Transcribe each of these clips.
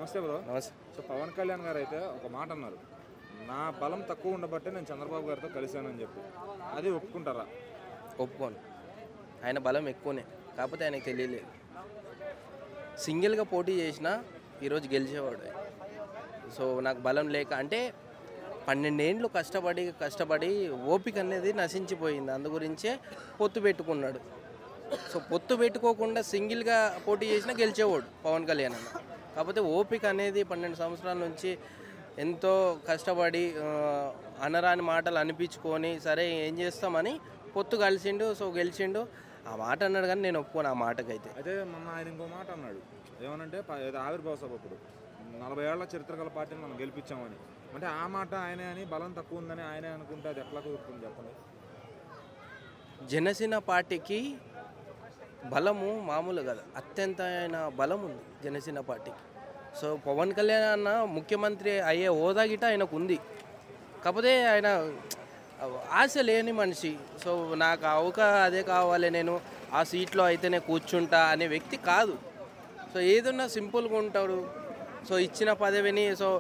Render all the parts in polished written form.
నమస్తే బ్రో. నమస్తే. సో పవన్ కళ్యాణ్ గారు అయితే ఒక మాట అన్నారు, నా బలం తక్కువ ఉండబట్టే నేను చంద్రబాబు గారితో కలిశానని చెప్పి. అది ఒప్పుకుంటారా? ఒప్పుకోను. ఆయన బలం ఎక్కువనే, కాకపోతే ఆయనకు తెలియలేదు. సింగిల్గా పోటీ చేసినా ఈరోజు గెలిచేవాడు. సో నాకు బలం లేక అంటే 12 ఏళ్ళు కష్టపడి ఓపిక అనేది నశించిపోయింది. అందు గురించే పొత్తు పెట్టుకున్నాడు. సో పొత్తు పెట్టుకోకుండా సింగిల్గా పోటీ చేసినా గెలిచేవాడు పవన్ కళ్యాణ్ అన్న. కాకపోతే ఓపిక అనేది 12 సంవత్సరాల నుంచి ఎంతో కష్టపడి అనరాని మాటలు అనిపించుకొని సరే ఏం చేస్తామని పొత్తు కలిసిండు. సో గెలిచిండు. ఆ మాట అన్నాడు కానీ నేను ఒప్పుకోను ఆ మాటకైతే. అయితే మొన్న ఆయన ఇంకో మాట అన్నాడు, ఏమనంటే ఆవిర్భావ సభ అప్పుడు 40 ఏళ్ల చరిత్ర గల పార్టీని మనం గెలిపించామని. అంటే ఆ మాట ఆయనే అని, బలం తక్కువ ఉందని ఆయనే అనుకుంటే అది ఎట్లా కుదురుతుంది చెప్పండి? జనసేన పార్టీకి బలము మామూలు కదా, అత్యంతమైన బలం ఉంది జనసేన పార్టీకి. సో పవన్ కళ్యాణ్ అన్న ముఖ్యమంత్రి అయ్యే హోదా గిట ఆయనకు ఉంది. కాకపోతే ఆయన ఆశ లేని మనిషి. సో నాకు అదే కావాలి, నేను ఆ సీట్లో అయితేనే కూర్చుంటా అనే వ్యక్తి కాదు. సో ఏదన్నా సింపుల్గా ఉంటాడు. సో ఇచ్చిన పదవిని సో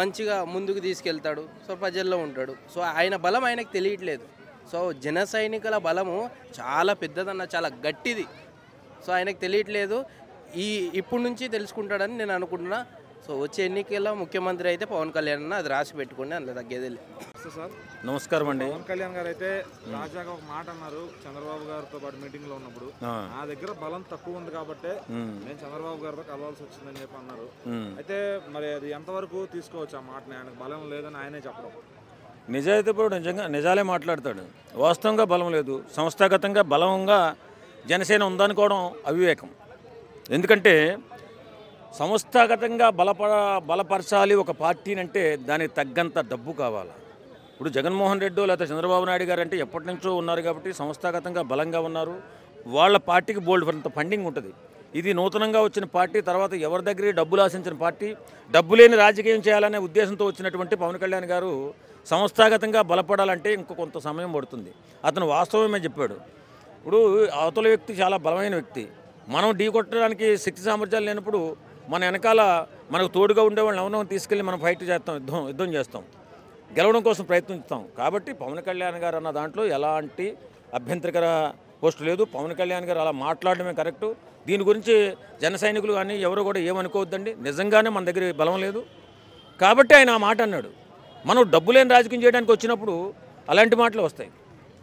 మంచిగా ముందుకు తీసుకెళ్తాడు. సో ప్రజల్లో ఉంటాడు. సో ఆయన బలం ఆయనకు తెలియట్లేదు. సో జన సైనికుల బలము చాలా పెద్దదన్న, చాలా గట్టిది. సో ఆయనకు తెలియట్లేదు. ఇప్పుడు నుంచి తెలుసుకుంటాడని నేను అనుకుంటున్నా. సో వచ్చే ఎన్నికల్లో ముఖ్యమంత్రి అయితే పవన్ కళ్యాణ్ అన్న, అది రాసి పెట్టుకుని అందులో తగ్గేది లేదు. సార్ నమస్కారం అండి. పవన్ కళ్యాణ్ గారు అయితే తాజాగా ఒక మాట అన్నారు చంద్రబాబు గారితో పాటు మీటింగ్ లో ఉన్నప్పుడు, నా దగ్గర బలం తక్కువ ఉంది కాబట్టి నేను చంద్రబాబు గారితో కలవాల్సి వచ్చిందని చెప్పి అన్నారు. అయితే మరి అది ఎంతవరకు తీసుకోవచ్చు ఆ మాటని? ఆయనకు బలం లేదని ఆయనే చెప్పడం. నిజాయితీపరుడు నిజంగా నిజాలే మాట్లాడతాడు. వాస్తవంగా బలం లేదు, సంస్థాగతంగా బలంగా జనసేన ఉందనుకోవడం అవివేకం. ఎందుకంటే సంస్థాగతంగా బలపరచాలి ఒక పార్టీని అంటే దానికి తగ్గంత డబ్బు కావాలి. ఇప్పుడు జగన్మోహన్ రెడ్డి లేదా చంద్రబాబు నాయుడు గారు అంటే ఎప్పటి నుంచో ఉన్నారు కాబట్టి సంస్థాగతంగా బలంగా ఉన్నారు. వాళ్ళ పార్టీకి బోల్డ్ అంత ఫండింగ్ ఉంటుంది. ఇది నూతనంగా వచ్చిన పార్టీ, తర్వాత ఎవరి దగ్గర డబ్బులు ఆశించిన పార్టీ, డబ్బు లేని రాజకీయం చేయాలనే ఉద్దేశంతో వచ్చినటువంటి పవన్ కళ్యాణ్ గారు సంస్థాగతంగా బలపడాలంటే ఇంకో కొంత సమయం పడుతుంది. అతను వాస్తవమే చెప్పాడు. ఇప్పుడు అవతల వ్యక్తి చాలా బలమైన వ్యక్తి, మనం ఢీ కొట్టడానికి శక్తి సామర్థ్యాలు లేనప్పుడు మన వెనకాల మనకు తోడుగా ఉండేవాళ్ళని ఎవరినో తీసుకెళ్ళి మనం ఫైట్ చేస్తాం, యుద్ధం చేస్తాం, గెలవడం కోసం ప్రయత్నిస్తాం. కాబట్టి పవన్ కళ్యాణ్ గారు అన్న దాంట్లో ఎలాంటి అభ్యంతరకర పోస్టు లేదు. పవన్ కళ్యాణ్ గారు అలా మాట్లాడడమే కరెక్టు. దీని గురించి జన సైనికులు కానీ ఎవరు కూడా ఏమనుకోవద్దండి. నిజంగానే మన దగ్గర బలం లేదు కాబట్టి ఆయన ఆ మాట అన్నాడు. మనం డబ్బు లేని రాజకీయం చేయడానికి వచ్చినప్పుడు అలాంటి మాటలు వస్తాయి.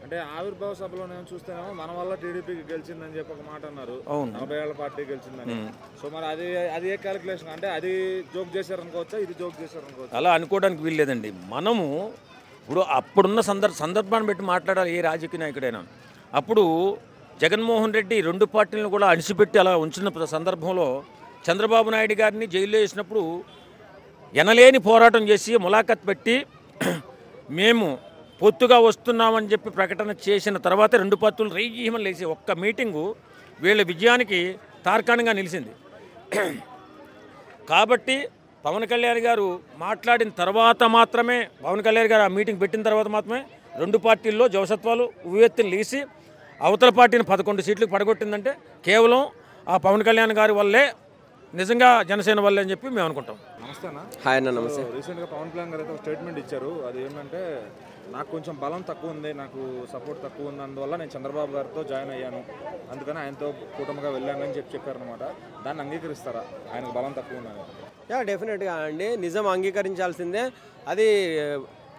అంటే ఆవిర్భావ సభలో నేను చూస్తేనేమో మన వల్ల టీడీపీకి గెలిచిందని చెప్పి ఒక మాట అన్నారు. అవును, 40 ఏళ్ల పార్టీ గెలిచిందని. సో మరి అది ఏ క్యాలిక్యులేషన్? అంటే అది జోక్ చేశారనుకోవచ్చా, ఇది జోక్ చేశారనుకోవచ్చు? అలా అనుకోవడానికి వీల్లేదండి. మనము ఇప్పుడు అప్పుడున్న సందర్భాన్ని బట్టి మాట్లాడాలి ఏ రాజకీయ నాయకుడైనా. అప్పుడు జగన్మోహన్ రెడ్డి 2 పార్టీలను కూడా అణిచిపెట్టి అలా ఉంచిన సందర్భంలో చంద్రబాబు నాయుడు గారిని జైల్లో వేసినప్పుడు ఎనలేని పోరాటం చేసి ములాఖత్ పెట్టి మేము పొత్తుగా వస్తున్నామని చెప్పి ప్రకటన చేసిన తర్వాత 2 పార్టీలు రైజీమని లేచి ఒక్క మీటింగు వీళ్ళ విజయానికి తార్కాణంగా నిలిచింది. కాబట్టి పవన్ కళ్యాణ్ గారు మాట్లాడిన తర్వాత మాత్రమే, పవన్ కళ్యాణ్ గారు ఆ మీటింగ్ పెట్టిన తర్వాత మాత్రమే 2 పార్టీల్లో జవసత్వాలు ఉవ్వెత్తున లేచి అవతల పార్టీని 11 సీట్లకు పడగొట్టిందంటే కేవలం ఆ పవన్ కళ్యాణ్ గారి వల్లే, నిజంగా జనసేన వల్లే అని చెప్పి మేము అనుకుంటాం. నమస్తే అన్న. హాయ్ అన్న. నమస్తే. రీసెంట్గా పవన్ కళ్యాణ్ గారు అయితే ఒక స్టేట్మెంట్ ఇచ్చారు. అది ఏంటంటే, నాకు కొంచెం బలం తక్కువ ఉంది, నాకు సపోర్ట్ తక్కువ ఉంది, అందువల్ల నేను చంద్రబాబు గారితో జాయిన్ అయ్యాను, అందుకని ఆయనతో కూటమిగా వెళ్ళానని చెప్పారనమాట. దాన్ని అంగీకరిస్తారా ఆయనకు బలం తక్కువ ఉందని? డెఫినెట్గా అండి, నిజం అంగీకరించాల్సిందే. అది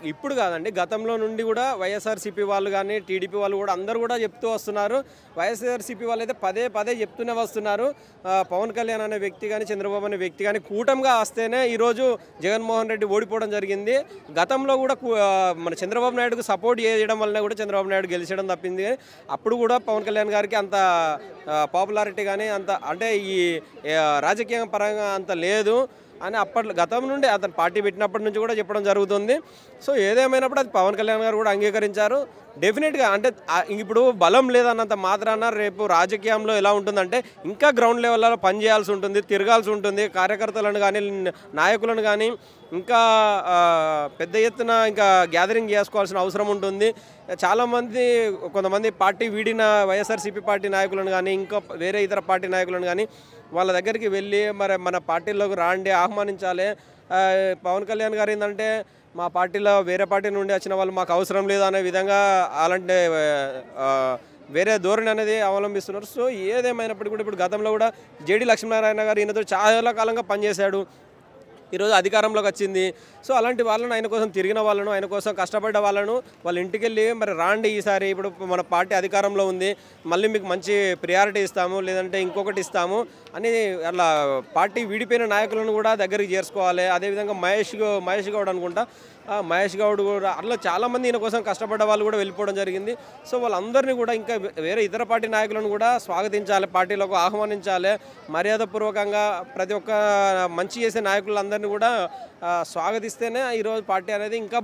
ఇప్పుడు కాదండి, గతంలో నుండి కూడా వైఎస్ఆర్సీపీ వాళ్ళు కానీ టీడీపీ వాళ్ళు కూడా అందరూ కూడా చెప్తూ వస్తున్నారు. వైఎస్ఆర్సీపీ వాళ్ళు అయితే పదే చెప్తూనే వస్తున్నారు, పవన్ కళ్యాణ్ అనే వ్యక్తి కానీ చంద్రబాబు అనే వ్యక్తి కానీ కూటమిగా వస్తేనే ఈరోజు జగన్మోహన్ రెడ్డి ఓడిపోవడం జరిగింది. గతంలో కూడా మన చంద్రబాబు నాయుడుకు సపోర్ట్ చేయడం వల్లనే కూడా చంద్రబాబు నాయుడు గెలిచడం తప్పింది. అప్పుడు కూడా పవన్ కళ్యాణ్ గారికి అంత పాపులారిటీ కానీ అంత అంటే ఈ రాజకీయ పరంగా అంత లేదు అని గతం నుండి అతను పార్టీ పెట్టినప్పటి నుంచి కూడా చెప్పడం జరుగుతుంది. సో ఏదేమైనప్పుడు అది పవన్ కళ్యాణ్ గారు కూడా అంగీకరించారు. డెఫినెట్గా అంటే ఇప్పుడు బలం లేదన్నంత మాత్రాన రేపు రాజకీయంలో ఎలా ఉంటుందంటే ఇంకా గ్రౌండ్ లెవెల్లో పనిచేయాల్సి ఉంటుంది, తిరగాల్సి ఉంటుంది. కార్యకర్తలను కానీ నాయకులను కానీ ఇంకా పెద్ద ఎత్తున ఇంకా గ్యాదరింగ్ చేసుకోవాల్సిన అవసరం ఉంటుంది. కొంతమంది పార్టీ వీడిన వైఎస్ఆర్సీపీ పార్టీ నాయకులను కానీ ఇంకా వేరే ఇతర పార్టీ నాయకులను కానీ వాళ్ళ దగ్గరికి వెళ్ళి మరి మన పార్టీలోకి రాండి, ఆహ్వానించాలి. పవన్ కళ్యాణ్ గారు ఏంటంటే మా పార్టీలో వేరే పార్టీ నుండి వచ్చిన వాళ్ళు మాకు అవసరం లేదు అనే విధంగా అలాంటి వేరే ధోరణి అనేది అవలంబిస్తున్నారు. సో ఏదేమైనప్పటికీ కూడా ఇప్పుడు గతంలో కూడా జేడీ లక్ష్మీనారాయణ గారు ఈయనతో చాలా కాలంగా పనిచేశాడు, ఈరోజు అధికారంలోకి వచ్చింది. సో అలాంటి వాళ్ళను, ఆయన కోసం తిరిగిన వాళ్ళను, ఆయన కోసం కష్టపడ్డ వాళ్ళను వాళ్ళ ఇంటికి వెళ్ళి మరి రాండి, ఈసారి ఇప్పుడు మన పార్టీ అధికారంలో ఉంది, మళ్ళీ మీకు మంచి ప్రియారిటీ ఇస్తాము, లేదంటే ఇంకొకటి ఇస్తాము అని అలా పార్టీ విడిపోయిన నాయకులను కూడా దగ్గరికి చేర్చుకోవాలి. అదేవిధంగా మహేష్ గౌడ్ అనుకుంటా, మహేష్ గౌడ్ కూడా అట్లా చాలామంది ఈయన కోసం కష్టపడ్డ వాళ్ళు కూడా వెళ్ళిపోవడం జరిగింది. సో వాళ్ళందరినీ కూడా ఇంకా వేరే ఇతర పార్టీ నాయకులను కూడా స్వాగతించాలి, పార్టీలోకి ఆహ్వానించాలి. మర్యాదపూర్వకంగా ప్రతి ఒక్క మంచి చేసే నాయకులందరినీ కూడా స్వాగతిస్తేనే ఈరోజు పార్టీ అనేది ఇంకా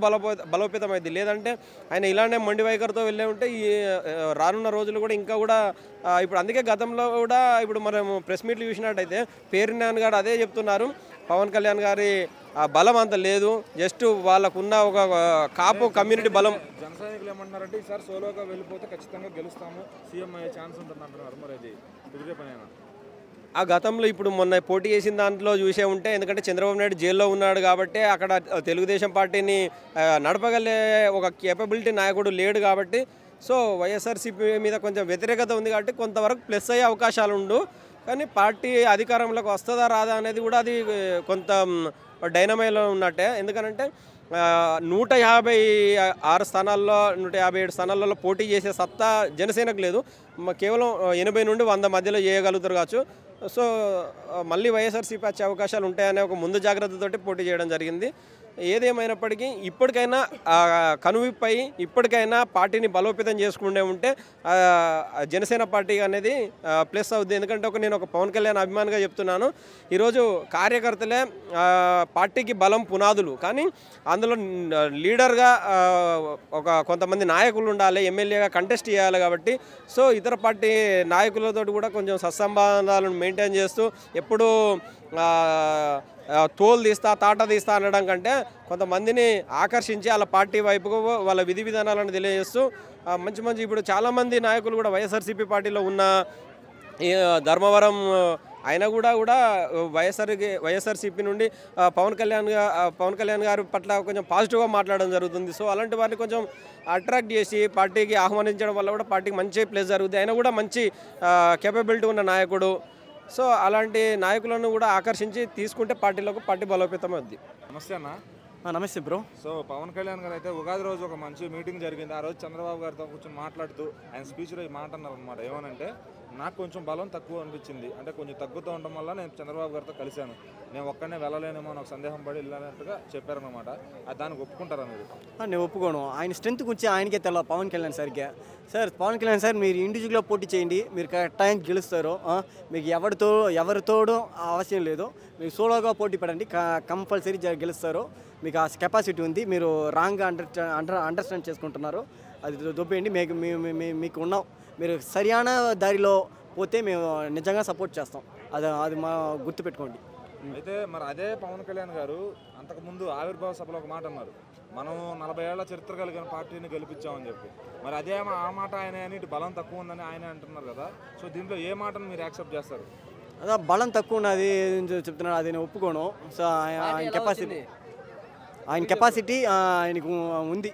బలోపేతమైంది. లేదంటే ఆయన ఇలానే మొండి వైఖరితో వెళ్ళే ఉంటే ఈ రానున్న రోజులు కూడా ఇంకా కూడా ఇప్పుడు అందుకే గతంలో కూడా ఇప్పుడు మనం ప్రెస్ మీట్లు చూసినట్టయితే పేర్నాని గారు అదే చెప్తున్నారు, పవన్ కళ్యాణ్ గారి బలం అంత లేదు, జస్ట్ వాళ్ళకున్న ఒక కాపు కమ్యూనిటీ బలం. జన సైనికులు ఏమంటున్నారంటే ఈసారి సోలోగా వెళ్ళిపోతే ఖచ్చితంగా గెలుస్తాము, సీఎం అయ్యే ఛాన్స్ ఉంటుంది అంటున్నారు. మరి అది కుదిరే పనేనా? ఆ గతంలో ఇప్పుడు మొన్న పోటీ చేసిన దాంట్లో చూసే ఉంటే, ఎందుకంటే చంద్రబాబు నాయుడు జైల్లో ఉన్నాడు కాబట్టి అక్కడ తెలుగుదేశం పార్టీని నడపగలే ఒక కేపబిలిటీ నాయకుడు లేడు కాబట్టి, సో వైఎస్ఆర్సీపీ మీద కొంచెం వ్యతిరేకత ఉంది కాబట్టి కొంతవరకు ప్లస్ అయ్యే అవకాశాలు ఉండు. కానీ పార్టీ అధికారంలోకి వస్తుందా రాదా అనేది కూడా అది కొంత డైనమైలో ఉన్నట్టే. ఎందుకనంటే 156 స్థానాల్లో 157 స్థానాలలో పోటీ చేసే సత్తా జనసేనకు లేదు, కేవలం 80 నుండి 100 మధ్యలో చేయగలుగుతారు కావచ్చు. సో మళ్ళీ వైఎస్ఆర్సీపీ వచ్చే అవకాశాలు ఉంటాయనే ఒక ముందు జాగ్రత్తతోటి పోటీ చేయడం జరిగింది. ఏదేమైనప్పటికీ ఇప్పటికైనా కనువిప్పై ఇప్పటికైనా పార్టీని బలోపేతం చేసుకుంటే ఉంటే జనసేన పార్టీ అనేది ప్లస్ అవుద్ది. ఎందుకంటే నేను ఒక పవన్ కళ్యాణ్ అభిమానిగా చెప్తున్నాను, ఈరోజు కార్యకర్తలే పార్టీకి బలం పునాదులు, కానీ అందులో లీడర్గా కొంతమంది నాయకులు ఉండాలి, ఎమ్మెల్యేగా కంటెస్ట్ చేయాలి. కాబట్టి సో ఇతర పార్టీ నాయకులతో కూడా కొంచెం సత్సంబంధాలను మెయింటైన్ చేస్తూ ఎప్పుడూ తోలు తీస్తా తాట తీస్తా అనడం కంటే కొంతమందిని ఆకర్షించి వాళ్ళ పార్టీ వైపుకు వాళ్ళ విధి విధానాలను తెలియజేస్తూ మంచి ఇప్పుడు చాలామంది నాయకులు కూడా వైఎస్ఆర్సీపీ ఉన్న ధర్మవరం ఆయన కూడా వైఎస్ఆర్సీపీ నుండి పవన్ కళ్యాణ్ గారి పట్ల కొంచెం పాజిటివ్గా మాట్లాడడం జరుగుతుంది. సో అలాంటి వారిని కొంచెం అట్రాక్ట్ చేసి పార్టీకి ఆహ్వానించడం వల్ల కూడా పార్టీకి మంచి ప్లేస్ జరుగుతుంది. ఆయన కూడా మంచి కేపబిలిటీ ఉన్న నాయకుడు. సో అలాంటి నాయకులను కూడా ఆకర్షించి తీసుకుంటే పార్టీ బలోపేతం అవుద్ది. నమస్తే అన్న. నమస్తే బ్రో. సో పవన్ కళ్యాణ్ గారు అయితే ఉగాది రోజు ఒక మంచి మీటింగ్ జరిగింది. ఆ రోజు చంద్రబాబు గారితో కూర్చొని మాట్లాడుతూ ఆయన స్పీచ్లో ఈ మాట అన్నారు అనమాట. ఏమనంటే, నాకు కొంచెం బలం తక్కువ అనిపించింది, అంటే కొంచెం తగ్గుతూ ఉండడం వల్ల నేను చంద్రబాబు గారితో కలిశాను, నేను ఒక్కనే వెళ్ళలేనేమో నాకు సందేహం పడి వెళ్ళినట్టుగా చెప్పారనమాట. దానికి ఒప్పుకుంటారా మీరు? నేను ఒప్పుకోను. ఆయన స్ట్రెంత్ గురించి ఆయనకే తెలియదు పవన్ కళ్యాణ్ సార్కే. సార్ పవన్ కళ్యాణ్ సార్, మీరు ఇండివిజువల్గా పోటీ చేయండి, మీరు టైంకి గెలుస్తారు, మీకు ఎవరితోడో అవసరం లేదు, మీరు సోలోగా పోటీ పడండి, కంపల్సరీ గెలుస్తారు, మీకు ఆ కెపాసిటీ ఉంది, మీరు రాంగ్గా అండర్స్టాండ్ చేసుకుంటున్నారు, అది దొబ్బేయండి, మీకు ఉన్నాం, మీరు సరైన దారిలో పోతే మేము నిజంగా సపోర్ట్ చేస్తాం, అది మా గుర్తుపెట్టుకోండి. అయితే మరి అదే పవన్ కళ్యాణ్ గారు అంతకుముందు ఆవిర్భావ సభలో ఒక మాట అన్నారు, మనం 40 ఏళ్ల చరిత్ర కలిగిన పార్టీని గెలిపించామని చెప్పి. మరి అదే ఆ మాట ఆయన ఇటు బలం తక్కువ ఉందని ఆయన అంటున్నారు కదా. సో దీంట్లో ఏ మాటను మీరు యాక్సెప్ట్ చేస్తారు? అదే బలం తక్కువ ఉన్నది చెప్తున్నాడు, అది నేను ఒప్పుకోను. సో ఆయన కెపాసిటీ ఆయనకు ఉంది,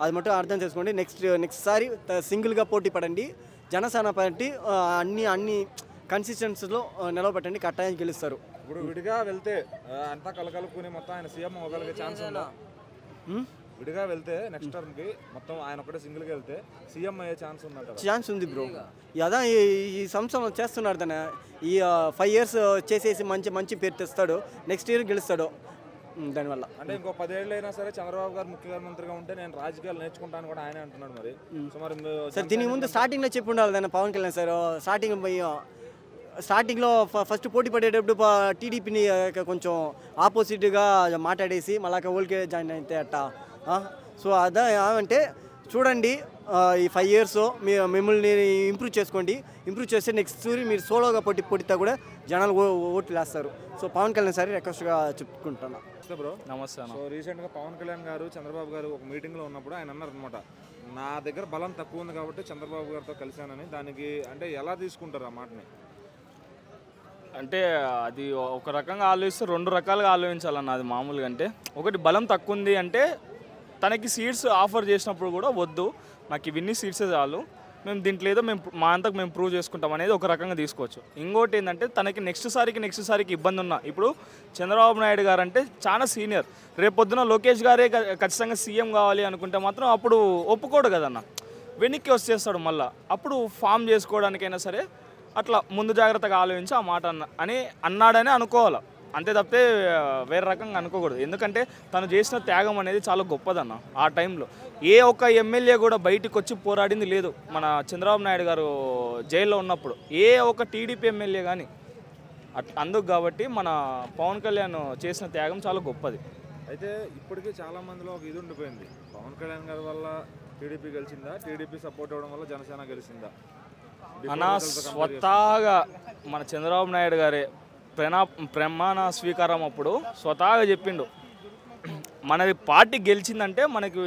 అది మటు అర్థం చేసుకోండి. నెక్స్ట్ సారి సింగిల్గా పోటీ పడండి, జనసేన పార్టీ అన్ని కన్సిస్టెన్సీలో నిలబెట్టండి, కట్టాయని గెలుస్తారు. ఇప్పుడు విడిగా వెళ్తే అంతా కలకలుపుకుని మొత్తం ఆయన సీఎం అవ్వగలిగే ఛాన్స్ ఉందా? విడిగా వెళ్తే నెక్స్ట్ టర్మ్కి మొత్తం ఆయన ఒకటే సింగిల్గా వెళ్తే సీఎం అయ్యే ఛాన్స్ ఉందంట? ఛాన్స్ ఉంది బ్రో. అదా ఈ సంవత్సరం చేస్తున్నాడు తన, ఈ 5 years చేసేసి మంచి పేరు తెస్తాడు, నెక్స్ట్ ఇయర్ గెలుస్తాడు. దానివల్ల అంటే ఇంకో 10 ఏళ్ళు అయినా సరే చంద్రబాబు గారు ముఖ్యమంత్రిగా ఉంటే నేను రాజకీయాలు నేర్చుకుంటాను కూడా ఆయన అంటున్నాడు. మరి సో మరి సార్ దీనికి ముందు స్టార్టింగ్లో చెప్పి ఉండాలి దాన్ని పవన్ కళ్యాణ్ సార్. స్టార్టింగ్లో ఫస్ట్ పోటీ పడేటప్పుడు టీడీపీని కొంచెం ఆపోజిట్గా మాట్లాడేసి మళ్ళా ఓల్కే జాయిన్ అయితే అట్ట. సో అదే అంటే చూడండి, ఈ 5 years మిమ్మల్ని ఇంప్రూవ్ చేసుకోండి, ఇంప్రూవ్ చేస్తే నెక్స్ట్ సూరి మీరు సోలోగా పోటీతో కూడా జనాలు ఓట్లు వేస్తారు. సో పవన్ కళ్యాణ్ సార్ రిక్వెస్ట్గా చెప్పుకుంటున్నా. బ్రో నమస్తే. సో రీసెంట్గా పవన్ కళ్యాణ్ గారు చంద్రబాబు గారు ఒక మీటింగ్లో ఉన్నప్పుడు ఆయన అన్నారు అనమాట, నా దగ్గర బలం తక్కువ ఉంది కాబట్టి చంద్రబాబు గారితో కలిశానని. దానికి అంటే ఎలా తీసుకుంటారు ఆ మాటని? అంటే అది ఒక రకంగా ఆలోచిస్తే రెండు రకాలుగా ఆలోచించాలన్న. అది మామూలుగా అంటే ఒకటి బలం తక్కువ ఉంది అంటే తనకి సీట్స్ ఆఫర్ చేసినప్పుడు కూడా వద్దు, నాకు ఇవన్నీ సీట్సే చాలు, మేము దీంట్లో ఏదో మా అంతకు మేము ప్రూవ్ చేసుకుంటాం అనేది ఒక రకంగా తీసుకోవచ్చు. ఇంకోటి ఏంటంటే తనకి నెక్స్ట్ సారికి ఇబ్బంది ఉన్నా, ఇప్పుడు చంద్రబాబు నాయుడు గారు అంటే చాలా సీనియర్, రేపొద్దున లోకేష్ గారే ఖచ్చితంగా సీఎం కావాలి అనుకుంటే మాత్రం అప్పుడు ఒప్పుకోడు కదన్న, వెనక్కి వచ్చేస్తాడు మళ్ళీ. అప్పుడు ఫామ్ చేసుకోవడానికైనా సరే అట్లా ముందు జాగ్రత్తగా ఆలోచించి ఆ మాట అన్నాడని అనుకోవాలి, అంతే తప్పితే వేరే రకంగా అనుకోకూడదు. ఎందుకంటే తను చేసిన త్యాగం అనేది చాలా గొప్పదన్న. ఆ టైంలో ఏ ఒక్క ఎమ్మెల్యే కూడా బయటికి వచ్చి పోరాడింది లేదు మన చంద్రబాబు నాయుడు గారు జైల్లో ఉన్నప్పుడు, ఏ ఒక్క టీడీపీ ఎమ్మెల్యే కానీ. అందుకు కాబట్టి మన పవన్ కళ్యాణ్ చేసిన త్యాగం చాలా గొప్పది. అయితే ఇప్పటికీ చాలా మందిలో ఒక ఇది ఉండిపోయింది, పవన్ కళ్యాణ్ గారి వల్ల టీడీపీ గెలిచిందా, టీడీపీ సపోర్ట్ అవ్వడం వల్ల జనసేన గెలిచిందా? అనా స్వతహాగా మన చంద్రబాబు నాయుడు గారే ప్రమాణ స్వీకారం అప్పుడు స్వతహాగా చెప్పిండు, మనది పార్టీ గెలిచిందంటే మనకి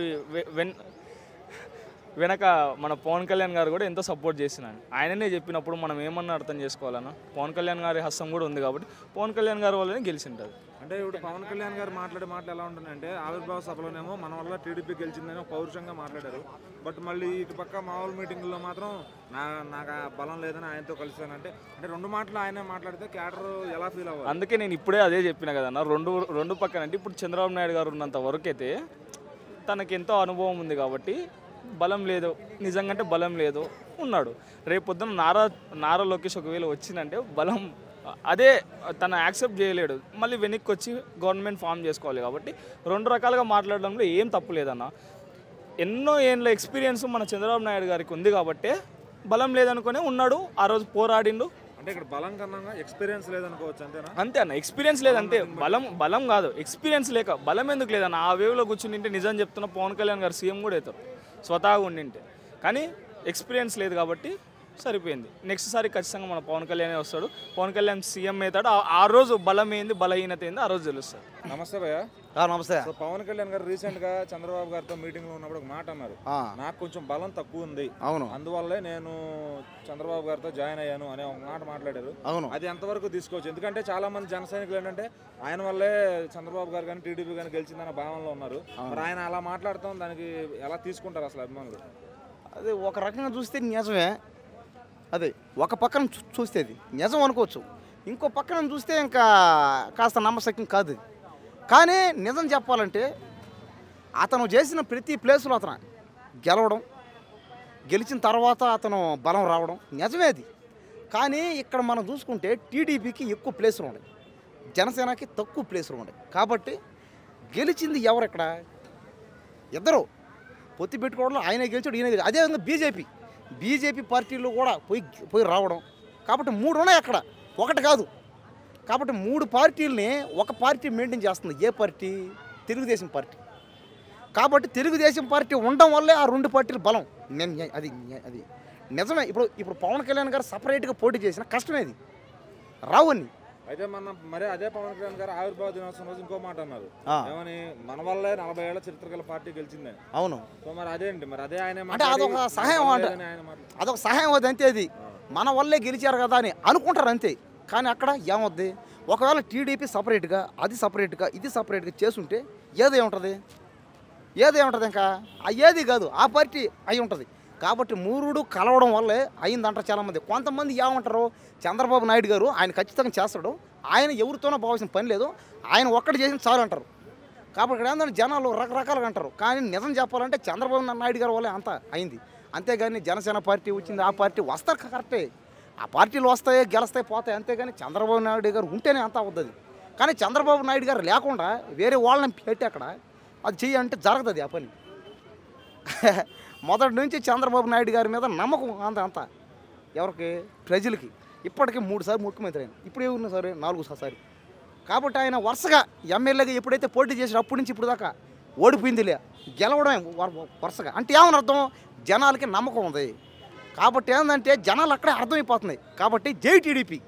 వెనక మన పవన్ కళ్యాణ్ గారు కూడా ఎంతో సపోర్ట్ చేసినాను. ఆయననే చెప్పినప్పుడు మనం ఏమన్నా అర్థం చేసుకోవాలన్నా, పవన్ కళ్యాణ్ గారి హస్తం కూడా ఉంది కాబట్టి పవన్ కళ్యాణ్ గారి వల్లనే గెలిచింటుంది. అంటే ఇప్పుడు పవన్ కళ్యాణ్ గారు మాట్లాడే మాటలు ఎలా ఉంటుందంటే, ఆవిర్భావ సభలోనేమో మన వల్ల టీడీపీ గెలిచిందని పౌరుషంగా మాట్లాడారు, బట్ మళ్ళీ ఇటు పక్క మామూలు మీటింగ్లో మాత్రం నాకు ఆ బలం లేదని ఆయనతో కలిసానంటే, అంటే రెండు మాటలు ఆయనే మాట్లాడితే క్యాడర్ ఎలా ఫీల్ అవ్వాలి? అందుకే నేను ఇప్పుడే అదే చెప్పిన కదన్నా, రెండు పక్కన అంటే ఇప్పుడు చంద్రబాబు నాయుడు గారు ఉన్నంత వరకు అయితే తనకి ఎంతో అనుభవం ఉంది కాబట్టి బలం లేదు, నిజంగా బలం లేదు ఉన్నాడు. రేపు పొద్దున్న నారా లోకేష్ ఒకవేళ వచ్చిందంటే బలం అదే తను యాక్సెప్ట్ చేయలేడు, మళ్ళీ వెనక్కి వచ్చి గవర్నమెంట్ ఫామ్ చేసుకోవాలి. కాబట్టి రెండు రకాలుగా మాట్లాడడంలో ఏం తప్పు లేదన్న. ఎన్నో ఏళ్ళ ఎక్స్పీరియన్స్ మన చంద్రబాబు నాయుడు గారికి ఉంది కాబట్టి బలం లేదనుకునే ఉన్నాడు, ఆ రోజు పోరాడిండు. అంటే ఇక్కడ బలం కన్నా ఎక్స్పీరియన్స్ లేదనుకోవచ్చు అంతేనా? అంతే అన్న, ఎక్స్పీరియన్స్ లేదంటే బలం కాదు, ఎక్స్పీరియన్స్ లేక బలం ఎందుకు లేదన్న. ఆ వేవ్లో కూర్చుని నిజం చెప్తున్న పవన్ కళ్యాణ్ గారు సీఎం కూడా అవుతారు స్వతహాగా ఉండింటే, కానీ ఎక్స్పీరియన్స్ లేదు కాబట్టి సరిపోయింది. నెక్స్ట్ సారి ఖచ్చితంగా మన పవన్ కళ్యాణ్ వస్తాడు, పవన్ కళ్యాణ్ సీఎం అవుతాడు. ఆ రోజు బలం ఏంది బలహీనత ఏంది ఆ రోజు తెలుస్తుంది. నమస్తే భయ్య. నమస్తే. సో పవన్ కళ్యాణ్ గారు రీసెంట్ గా చంద్రబాబు గారితో మీటింగ్ లో ఉన్నప్పుడు ఒక మాట అన్నారు, నాకు కొంచెం బలం తక్కువ ఉంది, అవును, అందువల్లే నేను చంద్రబాబు గారితో జాయిన్ అయ్యాను అనే ఒక మాట మాట్లాడారు. అవును, అది ఎంతవరకు తీసుకోవచ్చు? ఎందుకంటే చాలా మంది జన సైనికులు ఏంటంటే ఆయన వల్లే చంద్రబాబు గారు కానీ టీడీపీ కానీ గెలిచిందన్న భావనలో ఉన్నారు. మరి ఆయన అలా మాట్లాడతాం దానికి ఎలా తీసుకుంటారు అసలు అభిమానులు? అది ఒక రకంగా చూస్తే నిజమే, అదే ఒక పక్కన చూస్తే అది నిజం అనుకోవచ్చు, ఇంకో పక్కన చూస్తే ఇంకా కాస్త నమ్మశక్యం కాదు. కానీ నిజం చెప్పాలంటే అతను చేసిన ప్రతి ప్లేసులో అతను గెలవడం, గెలిచిన తర్వాత అతను బలం రావడం నిజమే అది. కానీ ఇక్కడ మనం చూసుకుంటే టీడీపీకి ఎక్కువ ప్లేసులు ఉన్నాయి, జనసేనకి తక్కువ ప్లేసులు ఉన్నాయి. కాబట్టి గెలిచింది ఎవరు? ఇక్కడ ఇద్దరు పొత్తి పెట్టుకోవడంలో ఆయనే గెలిచాడు, ఈయన గెలిచాడు. అదేవిధంగా బీజేపీ పార్టీలు కూడా పోయి రావడం. కాబట్టి మూడు ఉన్నాయి అక్కడ, ఒకటి కాదు. కాబట్టి మూడు పార్టీలని ఒక పార్టీ మెయింటైన్ చేస్తుంది. ఏ పార్టీ? తెలుగుదేశం పార్టీ. కాబట్టి తెలుగుదేశం పార్టీ ఉండడం వల్లే ఆ రెండు పార్టీలు బలం. అది నిజమే. ఇప్పుడు పవన్ కళ్యాణ్ గారు సపరేట్గా పోటీ చేసిన కష్టమే, అది రావని. అయితే మరి అదే పవన్ కళ్యాణ్ గారు ఆవిర్భావ దినోత్సవం రోజు ఇంకో మాట అన్నారు, ఏమని? మన వల్లే 40 ఏళ్ల చరిత్ర గల పార్టీ గెలిచిందని. అవును. సో మరి అదేంటి, మరి అదే ఆయన అంటే అదొక సహాయం, అదొక సహాయం అది అంతే. అది మన వల్లే గెలిచారు కదా అని అనుకుంటారు అంతే. కానీ అక్కడ ఏమవుద్ది? ఒకవేళ టీడీపీ సపరేట్గా, అది సపరేట్గా, ఇది సపరేట్గా చేస్తుంటే ఏదేముంటుంది? ఇంకా ఏది కాదు, ఆ పార్టీ అయి ఉంటుంది. కాబట్టి మూరుడు కలవడం వల్లే అయిందంటారు చాలామంది. కొంతమంది ఏమంటారు, చంద్రబాబు నాయుడు గారు ఆయన ఖచ్చితంగా చేస్తాడు, ఆయన ఎవరితోనో పోవాల్సిన పని లేదు, ఆయన ఒక్కటి చేసిన చాలు అంటారు. కాబట్టి ఇక్కడ ఏంటంటే జనాలు రకరకాలుగా అంటారు. కానీ నిజం చెప్పాలంటే చంద్రబాబు నాయుడు గారు వల్లే అంతా అయింది. అంతేగాని జనసేన పార్టీ వచ్చింది, ఆ పార్టీ వస్తారు కరెక్టే, ఆ పార్టీలు వస్తాయి, గెలుస్తాయి, పోతాయి. అంతేగాని చంద్రబాబు నాయుడు గారు ఉంటేనే అంతా అవుతుంది. కానీ చంద్రబాబు నాయుడు గారు లేకుండా వేరే వాళ్ళని పెట్టి అక్కడ అది చెయ్యంటే జరగదు ఆ పని. మొదటి నుంచి చంద్రబాబు నాయుడు గారి మీద నమ్మకం అంతా ఎవరికి? ప్రజలకి. ఇప్పటికీ 3 సార్లు ముఖ్యమంత్రి అయిన, ఇప్పుడు ఎవరిన సరే 4సారి. కాబట్టి ఆయన వరుసగా ఎమ్మెల్యేగా ఎప్పుడైతే పోటీ చేసాడో అప్పటి నుంచి ఇప్పుడు దాకా ఓడిపోయిందిలే, గెలవడం వరుసగా. అంటే ఏమని అర్థం? జనాలకి నమ్మకం ఉంది. కాబట్టి ఏంటంటే జనాలు అక్కడే అర్థమైపోతున్నాయి. కాబట్టి జై టీడీపీ.